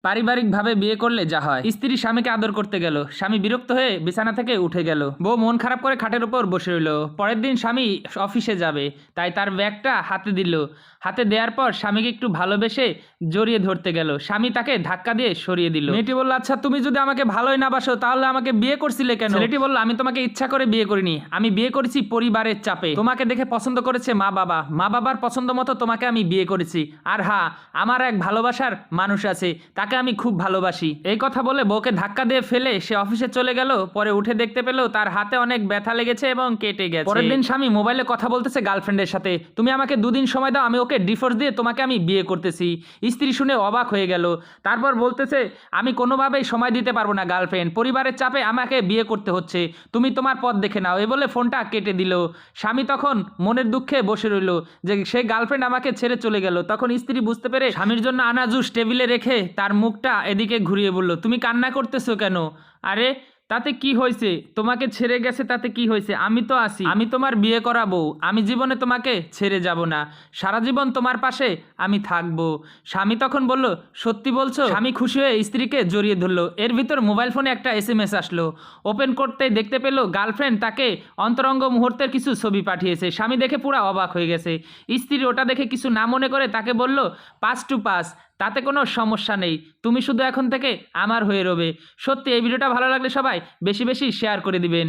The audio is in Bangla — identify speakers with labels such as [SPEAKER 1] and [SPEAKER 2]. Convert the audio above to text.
[SPEAKER 1] পারিবারিকভাবে বিয়ে করলে যা হয়। স্ত্রী স্বামীকে আদর করতে গেল, স্বামী বিরক্ত হয়ে বিছানা থেকে উঠে গেল, বউ মন খারাপ করে খাটের উপর বসে রইল। পরের দিন স্বামী অফিসে যাবে, তাই তার ব্যাগটা হাতে দিল। হাতে দেওয়ার পর স্বামীকে একটু ভালোবেসে জড়িয়ে ধরতে গেল, স্বামী তাকে ধাক্কা দিয়ে সরিয়ে দিল। মেয়েটি বলল, আচ্ছা তুমি যদি আমাকে ভালোই না বাসো তাহলে আমাকে বিয়ে করছিলে কেন? ছেলেটি বলল, আমি তোমাকে ইচ্ছা করে বিয়ে করিনি, আমি বিয়ে করেছি পরিবারের চাপে। তোমাকে দেখে পছন্দ করেছে মা বাবা, মা বাবার পছন্দ মতো তোমাকে আমি বিয়ে করেছি। আর হ্যাঁ, আমার এক ভালোবাসার মানুষ আছে, তাকে আমি খুব ভালোবাসি। এই কথা বলে বউকে ধাক্কা দিয়ে ফেলে সে অফিসে চলে গেল। পরে উঠে দেখতে পেল তার হাতে অনেক ব্যথা লেগেছে এবং কেটে গেছে। পরের দিন স্বামী মোবাইলে কথা বলতেছে গার্লফ্রেন্ডের সাথে, তুমি আমাকে দুদিন সময় দাও, আমি ওকে ডিভোর্স দিয়ে তোমাকে আমি বিয়ে করতেছি। স্ত্রী শুনে অবাক হয়ে গেল। তারপর বলতেছে, আমি কোনোভাবেই সময় দিতে পারবো না গার্লফ্রেন্ড, পরিবারের চাপে আমাকে বিয়ে করতে হচ্ছে, তুমি তোমার পথ দেখে নাও। এই বলে ফোনটা কেটে দিল। স্বামী তখন মনের দুঃখে বসে রইল যে সে গার্লফ্রেন্ড আমাকে ছেড়ে চলে গেল। তখন স্ত্রী বুঝতে পেরে স্বামীর জন্য আনা জুস টেবিলে রেখে তার মুখটা এদিকে ঘুরিয়ে বলল, তুমি কান্না করতেছো কেন? আরে তাতে কি হয়েছে, তোমাকে ছেড়ে গেছে তাতে কি হয়েছে, আমি তো আছি, আমি তোমার বিয়ে করা বউ, আমি জীবনে তোমাকে ছেড়ে যাব না, সারা জীবন তোমার পাশে আমি থাকবো। স্বামী তখন বলল, সত্যি বলছো? স্বামী খুশি হয়ে স্ত্রীকে জড়িয়ে ধরলো। এর ভিতর মোবাইল ফোনে একটা এসএমএস আসলো। ওপেন করতেই দেখতে পেল গার্লফ্রেন্ড তাকে অন্তরঙ্গ মুহূর্তের কিছু ছবি পাঠিয়েছে। স্বামী দেখে পুরো অবাক হয়ে গেছে। স্ত্রী ওটা দেখে কিছু না মনে করে তাকে বলল, 5 to 5, তাতে কোনো সমস্যা নেই, তুমি শুধু এখন থেকে আমার হয়ে রবে। সত্যি এই ভিডিওটা ভালো লাগলে সবাই বেশি বেশি শেয়ার করে দিবেন।